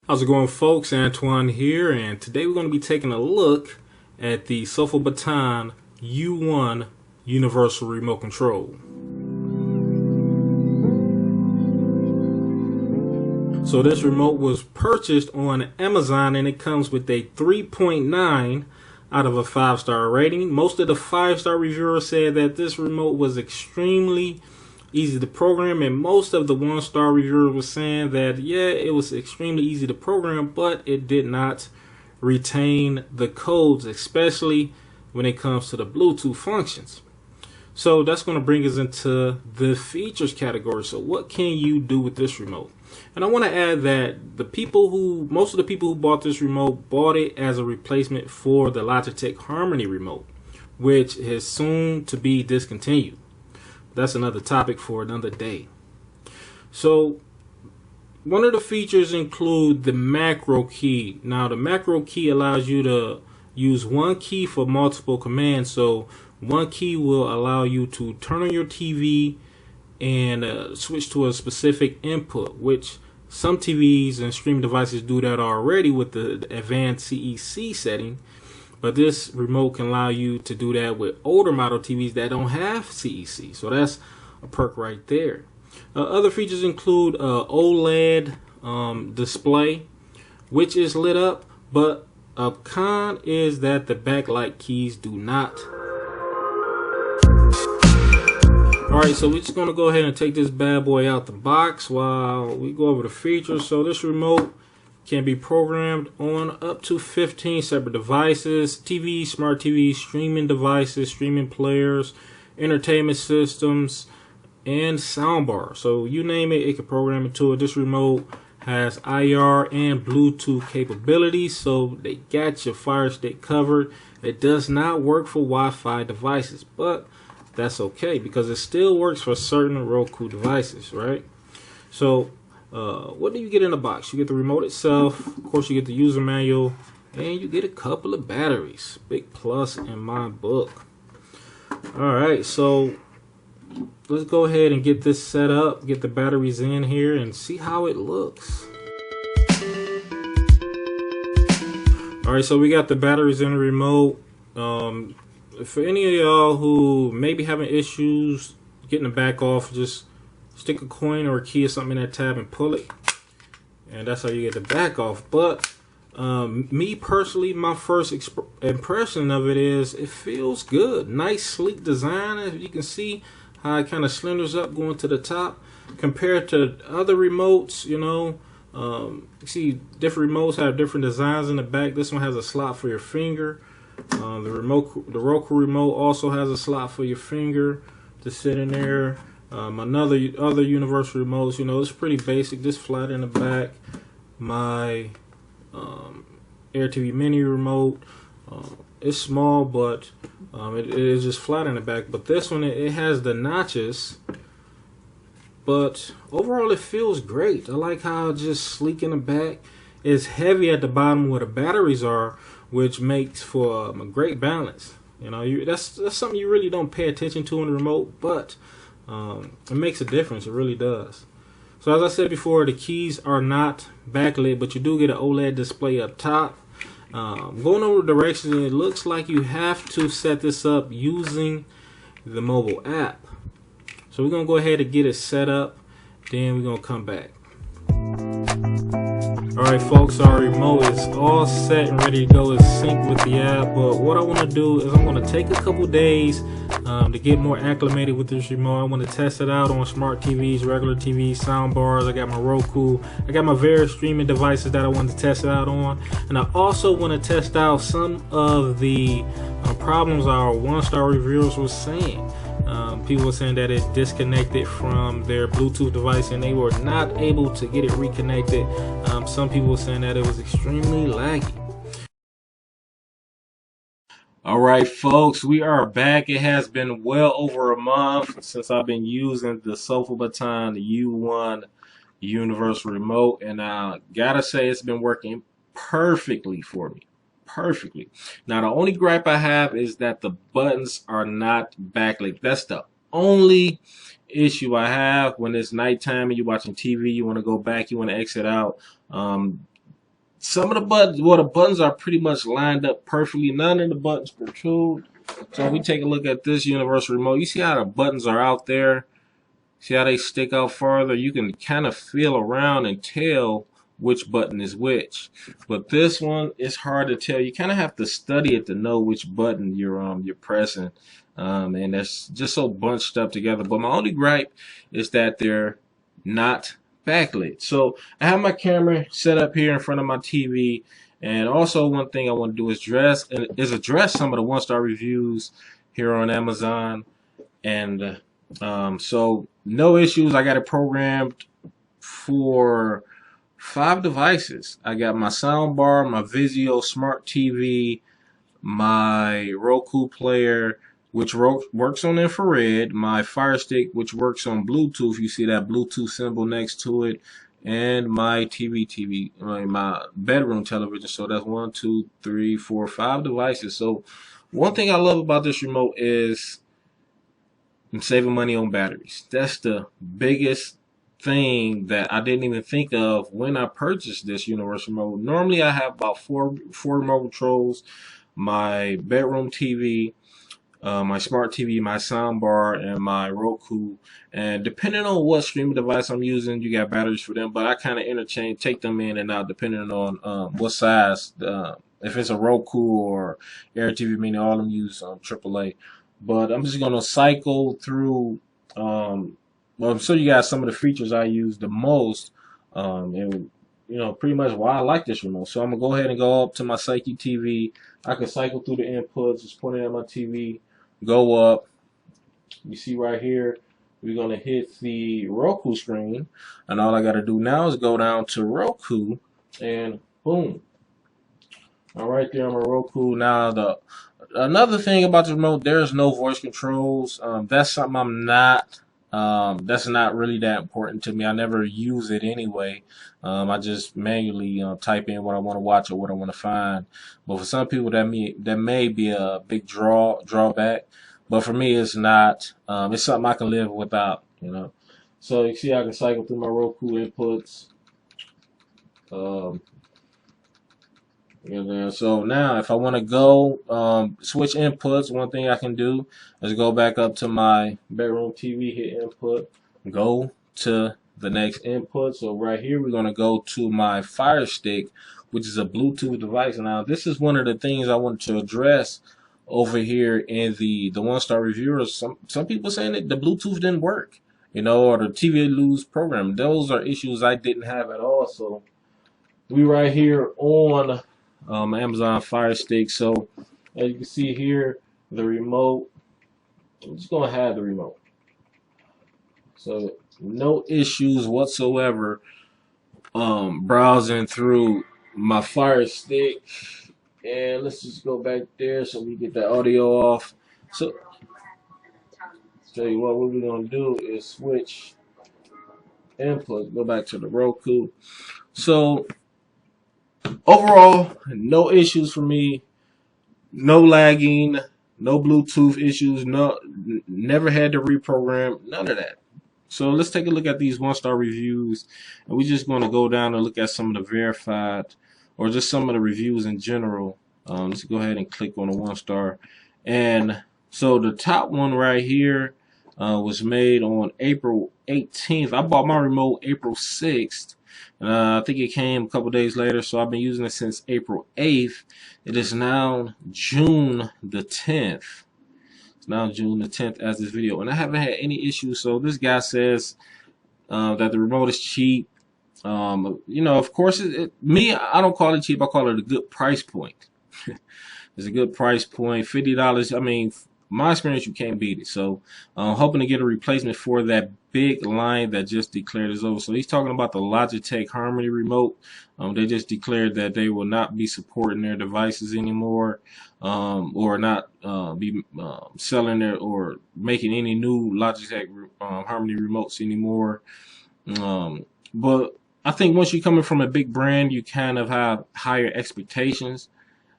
How's it going, folks? Antoine here, and today we're going to be taking a look at the Sofabaton U1 Universal Remote Control. So this remote was purchased on Amazon, and it comes with a 3.9 out of a 5-star rating. Most of the 5-star reviewers said that this remote was extremely easy to program, and most of the 1-star reviewers were saying that yeah, it was extremely easy to program, but it did not retain the codes, especially when it comes to the Bluetooth functions. So that's going to bring us into the features category. So what can you do with this remote? And I want to add that most of the people who bought this remote bought it as a replacement for the Logitech Harmony remote, which is soon to be discontinued. That's another topic for another day. So one of the features include the macro key. Now the macro key allows you to use one key for multiple commands. So one key will allow you to turn on your TV and switch to a specific input, which some TVs and streaming devices do that already with the advanced CEC setting. But this remote can allow you to do that with older model TVs that don't have CEC. So that's a perk right there. Other features include OLED display, which is lit up, but a con is that the backlight keys do not. Alright, so we're just going to go ahead and take this bad boy out the box while we go over the features. So this remote can be programmed on up to 15 separate devices: TV, smart TV, streaming devices, streaming players, entertainment systems, and soundbar. So you name it, it can program into it. This remote has IR and Bluetooth capabilities, so they got your Fire Stick covered. It does not work for Wi-Fi devices, but that's okay because it still works for certain Roku devices, right? So what do you get in the box? You get the remote itself, of course you get the user manual, and you get a couple of batteries. Big plus in my book. Alright, so let's go ahead and get this set up, get the batteries in here, and see how it looks. Alright, so we got the batteries in the remote. For any of y'all who may be having issues getting the back off, just stick a coin or a key or something in that tab and pull it, and that's how you get the back off. But me personally, my first impression of it is it feels good. Nice sleek design. As you can see how it kind of slenders up going to the top compared to other remotes. You know, you see different remotes have different designs in the back. This one has a slot for your finger. The Roku remote also has a slot for your finger to sit in there. Other universal remotes, you know, it's pretty basic, just flat in the back. My Air TV Mini remote, it's small, but it is just flat in the back. But this one, it has the notches, but overall it feels great. I like how it's just sleek in the back. It's heavy at the bottom where the batteries are, which makes for a great balance. You know, that's something you really don't pay attention to in the remote, but it makes a difference. It really does. So as I said before, the keys are not backlit, but you do get an OLED display up top. Going over the directions, it looks like you have to set this up using the mobile app. So we're going to go ahead and get it set up, then we're going to come back. Alright folks, our remote is all set and ready to go. It's synced with the app, but what I want to do is I'm going to take a couple days to get more acclimated with this remote. I want to test it out on smart TVs, regular TVs, sound bars. I got my Roku. I got my various streaming devices that I want to test it out on. And I also want to test out some of the problems our 1-star reviewers were saying. People were saying that it disconnected from their Bluetooth device and they were not able to get it reconnected. Some people were saying that it was extremely laggy. Alright folks, we are back. It has been well over a month since I've been using the Sofabaton U1 Universal Remote, and I gotta say it's been working perfectly for me. Perfectly. Now the only gripe I have is that the buttons are not backlit. That's the only issue I have when it's nighttime and you're watching TV, you want to go back, you want to exit out. some of the buttons, well, the buttons are pretty much lined up perfectly. None of the buttons protrude. So if we take a look at this universal remote, you see how the buttons are out there? See how they stick out farther? You can kind of feel around and tell which button is which. But this one, it's hard to tell. You kind of have to study it to know which button you're pressing. And that's just so bunched up together. But my only gripe is that they're not backlit. So I have my camera set up here in front of my TV. And also one thing I want to do is address some of the one-star reviews here on Amazon. And so no issues. I got it programmed for 5 devices. I got my sound bar, my Vizio smart TV, my Roku player, which works on infrared, my Fire Stick, which works on Bluetooth. You see that Bluetooth symbol next to it, and my TV, my bedroom television. So that's 1, 2, 3, 4, 5 devices. So one thing I love about this remote is I'm saving money on batteries. That's the biggest thing that I didn't even think of when I purchased this universal remote. Normally I have about four remote controls, my bedroom TV, my smart TV, my soundbar, and my Roku. And depending on what streaming device I'm using, you got batteries for them. But I kind of take them in and out depending on what size. If it's a Roku or Air TV Mini, all of them use AAA. But I'm just gonna cycle through. Well, I'm sure you guys some of the features I use the most, and pretty much why I like this remote. So I'm gonna go ahead and go up to my Psyche TV. I can cycle through the inputs, just point it at my TV, go up. You see right here, we're gonna hit the Roku screen, and all I gotta do now is go down to Roku, and boom. All right there on my Roku. Now another thing about the remote, there's no voice controls. That's something I'm not. That's not really that important to me. I never use it anyway. I just manually type in what I want to watch or what I want to find. But for some people, that may be a big drawback. But for me, it's not. It's something I can live without. So you see, I can cycle through my Roku inputs. So now, if I want to go switch inputs, one thing I can do is go back up to my bedroom TV, hit input, go to the next input. So right here, we're going to go to my Fire Stick, which is a Bluetooth device. Now, this is one of the things I wanted to address over here in the one-star reviewers. Some people saying that the Bluetooth didn't work, or the TV lose program. Those are issues I didn't have at all. So we right here on Amazon Fire Stick. So as you can see here, the remote, I'm just gonna have the remote. So no issues whatsoever browsing through my Fire Stick. And let's just go back there so we get the audio off. So tell you what we're gonna do is switch input, go back to the Roku. So overall, no issues for me. No lagging, no Bluetooth issues, never had to reprogram, none of that. So let's take a look at these one-star reviews, and we're just going to go down and look at some of the verified, or just some of the reviews in general. Let's go ahead and click on the one-star. And so the top one right here was made on April 18th. I bought my remote April 6th. I think it came a couple days later, so I've been using it since April 8th. It is now June the 10th. It's now June the 10th as this video, and I haven't had any issues. So this guy says that the remote is cheap. Of course, I don't call it cheap. I call it a good price point. It's a good price point, $50. I mean, my experience, you can't beat it. So hoping to get a replacement for that big line that just declared is over. So he's talking about the Logitech Harmony remote. They just declared that they will not be supporting their devices anymore, or not be selling their or making any new Logitech Harmony remotes anymore. But I think once you're coming from a big brand, you kind of have higher expectations.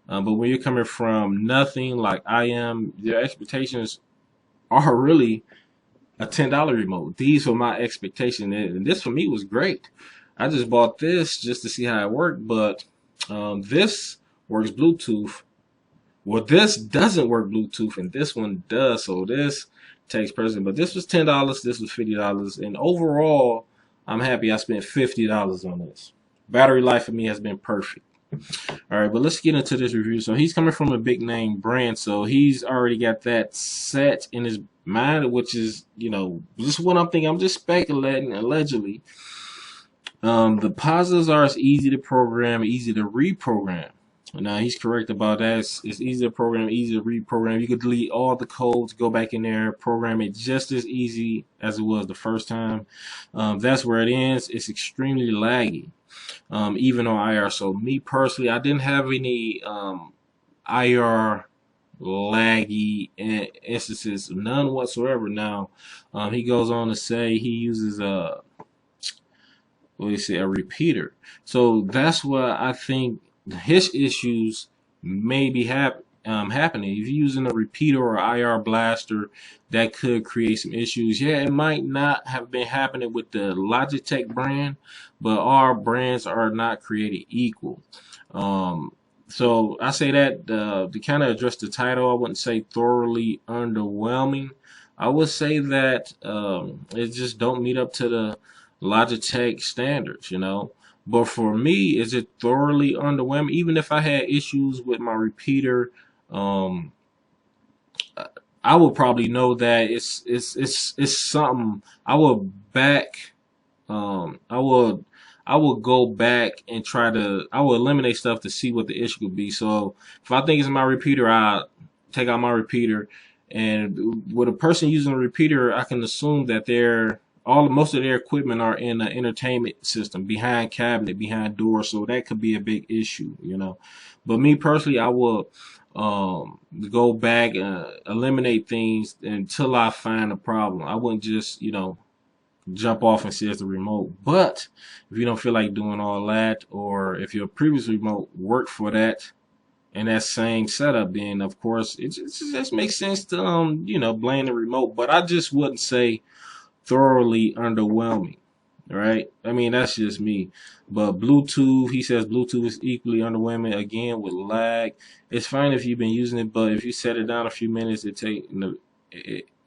But when you're coming from nothing like I am, your expectations are really a $10 remote. These were my expectations, and this for me was great. I just bought this just to see how it worked, but This works Bluetooth. Well, this doesn't work Bluetooth, and this one does. So this takes precedent. But this was $10. This was $50, and overall, I'm happy I spent $50 on this. Battery life for me has been perfect. All right, but let's get into this review. So he's coming from a big name brand, so he's already got that set in his mind, which is, just what I'm thinking. I'm just speculating, allegedly. The positives are it's easy to program, easy to reprogram. Now he's correct about that. It's easy to program, easy to reprogram. You could delete all the codes, go back in there, program it just as easy as it was the first time. That's where it ends. It's extremely laggy, even on IR. So me personally, I didn't have any IR laggy instances, none whatsoever. Now he goes on to say he uses a repeater. So that's what I think his issues may be happening. If you're using a repeater or IR blaster, that could create some issues. Yeah, it might not have been happening with the Logitech brand, but our brands are not created equal. So I say that to kind of address the title, I wouldn't say thoroughly underwhelming. I would say that it just don't meet up to the Logitech standards, But for me, is it thoroughly underwhelming? Even if I had issues with my repeater, I would probably know that it's something. I will go back and I will eliminate stuff to see what the issue could be. So if I think it's my repeater, I take out my repeater. And with a person using a repeater, I can assume that most of their equipment are in an entertainment system, behind cabinet, behind doors, so that could be a big issue, But me personally, I will go back and eliminate things until I find a problem. I wouldn't just, jump off and say it's the remote. But if you don't feel like doing all that, or if your previous remote worked for that and that same setup, then of course it just makes sense to blame the remote. But I just wouldn't say thoroughly underwhelming, right? I mean, that's just me. But Bluetooth, he says Bluetooth is equally underwhelming, again, with lag. It's fine if you've been using it, but if you set it down a few minutes,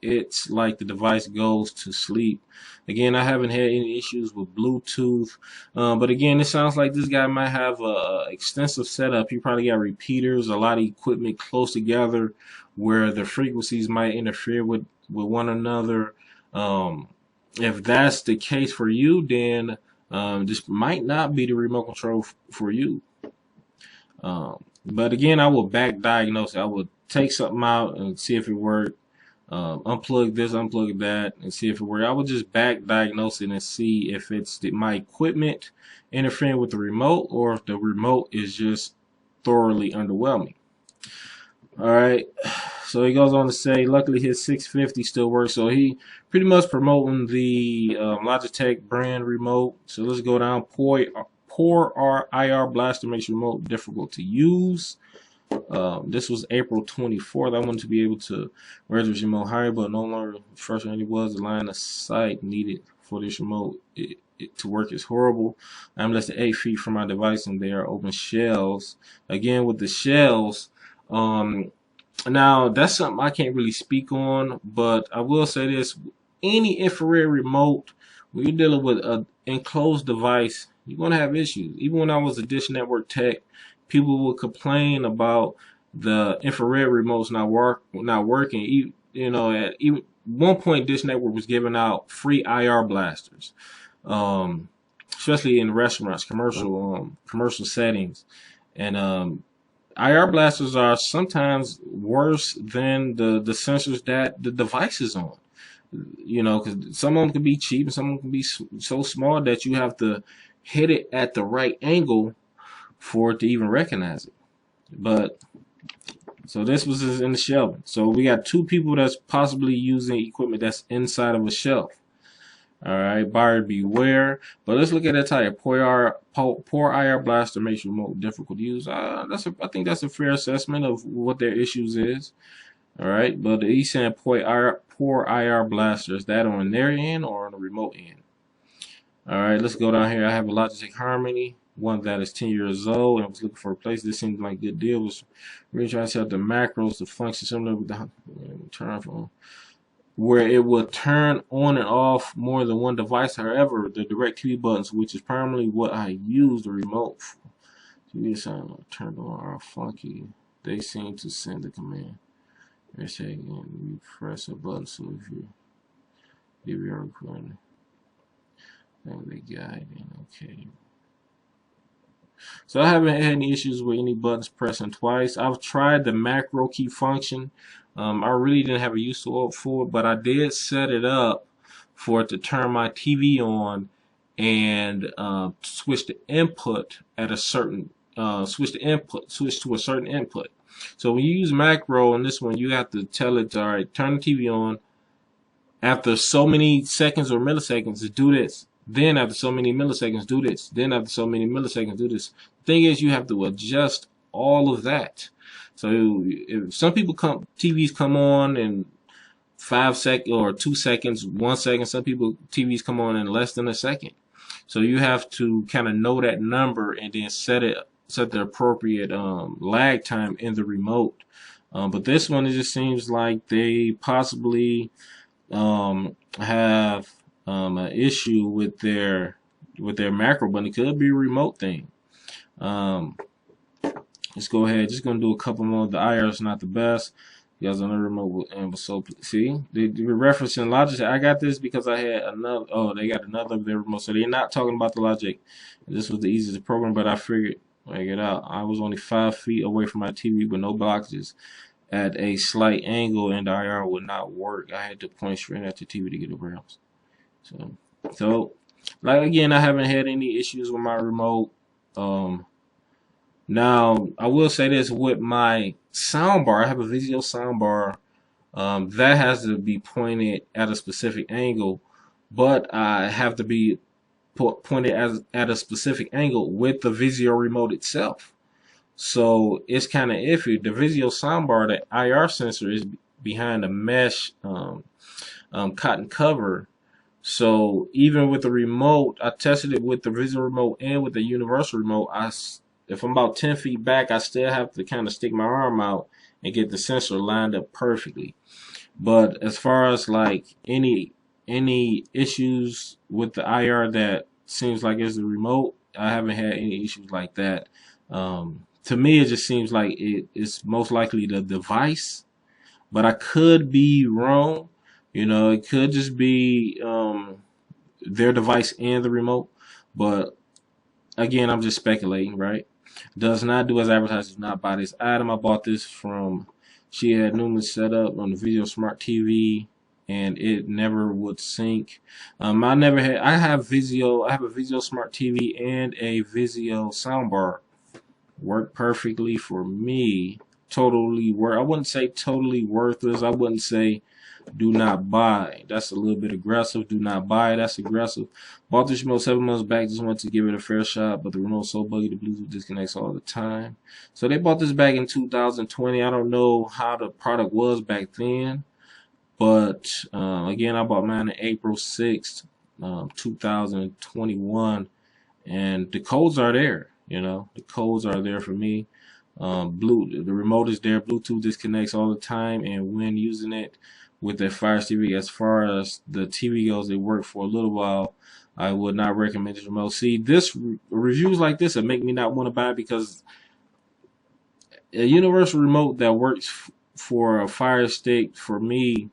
it's like the device goes to sleep. Again, I haven't had any issues with Bluetooth, but again, it sounds like this guy might have a extensive setup. He probably got repeaters, a lot of equipment close together where the frequencies might interfere with one another. If that's the case for you, then this might not be the remote control for you. But again, I will back diagnose it. I will take something out and see if it worked. Unplug this, unplug that, and see if it works. I would just back diagnose it and see if it's my equipment interfering with the remote, or if the remote is just thoroughly underwhelming. All right. So he goes on to say, luckily his 650 still works. So he pretty much promoting the Logitech brand remote. So let's go down. Poor IR blaster makes remote difficult to use. This was April 24th. I wanted to be able to raise this remote higher, but no longer frustrating it was. The line of sight needed for this remote to work is horrible. I'm less than 8 feet from my device, and they are open shells. Again, with the shells, now that's something I can't really speak on, but I will say this: any infrared remote, when you're dealing with an enclosed device, you're gonna have issues. Even when I was a Dish Network tech, people would complain about the infrared remotes not working. At even one point, Dish Network was giving out free IR blasters, especially in restaurants, commercial settings, and IR blasters are sometimes worse than the sensors that the device is on. Because some of them can be cheap and some of them can be so small that you have to hit it at the right angle for it to even recognize it. But so this was in the shelving. So we got two people that's possibly using equipment that's inside of a shelf. All right, buyer beware. But let's look at that title. Poor IR blaster makes remote difficult to use. I think that's a fair assessment of what their issues is. All right, but he's saying poor IR blaster. Is that on their end or on the remote end? All right, let's go down here. I have a Logitech Harmony. one that is 10 years old and was looking for a replacement. This seemed like a good deal. Was really trying to set up the macros to function similar with the turn phone, where it would turn on and off more than one device. However, the DirecTV buttons, which is primarily what I use the remote for, TV sound turned on are funky. They seem to send the command. They're saying you press a button, so if you DVR recording, then they guide in. Okay. So I haven't had any issues with any buttons pressing twice. I've tried the macro key function. I really didn't have a use for it, but I did set it up for it to turn my TV on and switch the input at a certain switch to a certain input. So when you use macro on this one, you have to tell it, all right, turn the TV on after so many seconds or milliseconds to do this. Then after so many milliseconds, do this. Then after so many milliseconds, do this. The thing is, you have to adjust all of that. So if some people TVs come on in 5 seconds or 2 seconds, 1 second. Some people TVs come on in less than a second. So you have to kind of know that number and then set the appropriate lag time in the remote. But this one, it just seems like they possibly have an issue with their macro button. It could be a remote thing. Let's go ahead. Just gonna do a couple more. The IR is not the best. You guys on the remote and so see they were referencing Logic. I got this because I had another. Oh, they got another of their remote. So they're not talking about the Logic. This was the easiest program, but I figured it out. I was only 5 feet away from my TV with no blockages at a slight angle, and the IR would not work. I had to point straight at the TV to get it browse. So like again, I haven't had any issues with my remote. Now I will say this with my soundbar. I have a Vizio soundbar that has to be pointed at a specific angle, but I have to be pointed at a specific angle with the Vizio remote itself. So it's kind of iffy. The Vizio soundbar, the IR sensor is behind a mesh cotton cover. So even with the remote, I tested it with the Vizio remote and with the universal remote. If I'm about 10 feet back, I still have to kind of stick my arm out and get the sensor lined up perfectly. But as far as like any issues with the IR that seems like it's the remote, I haven't had any issues like that. To me, it just seems like it's most likely the device, but I could be wrong. You know, it could just be their device and the remote. But again, I'm just speculating, right? Does not do as advertised. Do not buy this item. I bought this from She Had Newman set up on the Vizio Smart TV, and it never would sync. I have a Vizio Smart TV and a Vizio soundbar. Work perfectly for me. Totally I wouldn't say totally worthless. I wouldn't say do not buy. That's a little bit aggressive. Do not buy. That's aggressive. Bought this remote 7 months back. Just wanted to give it a fair shot, but the remote's so buggy the Bluetooth disconnects all the time. So they bought this back in 2020. I don't know how the product was back then, but again, I bought mine on April 6th, 2021, and the codes are there. You know, the codes are there for me. The remote is there. Bluetooth disconnects all the time, and when using it with that Fire TV, as far as the TV goes, it worked for a little while. I would not recommend this remote. See, reviews like this that make me not want to buy it, because a universal remote that works for a Fire Stick for me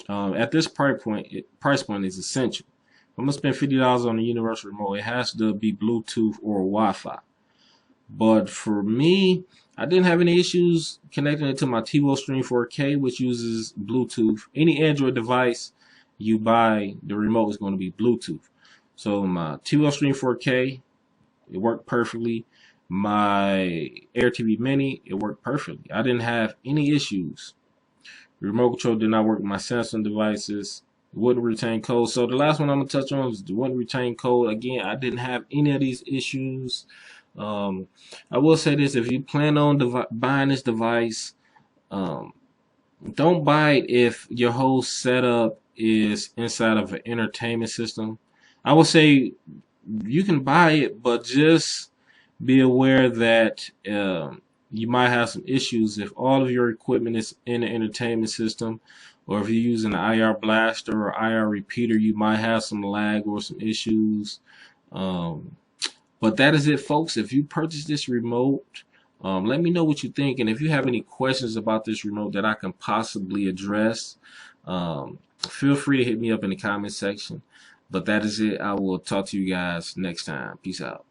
at this price point is essential. If I'm gonna spend $50 on a universal remote, it has to be Bluetooth or Wi-Fi. But for me, I didn't have any issues connecting it to my TiVo Stream 4K, which uses Bluetooth. Any Android device you buy, the remote is going to be Bluetooth. So my TiVo Stream 4K, it worked perfectly. My Air TV Mini, it worked perfectly. I didn't have any issues. The remote control did not work with my Samsung devices. It wouldn't retain code. So the last one I'm going to touch on is the wouldn't retain code. Again, I didn't have any of these issues. I will say this: if you plan on buying this device, don't buy it if your whole setup is inside of an entertainment system. I would say you can buy it, but just Be aware that you might have some issues if all of your equipment is in the entertainment system, or if you're using an IR blaster or IR repeater, you might have some lag or some issues. Um, but that is it, folks. If you purchase this remote, let me know what you think. And if you have any questions about this remote that I can possibly address, feel free to hit me up in the comment section. But that is it. I will talk to you guys next time. Peace out.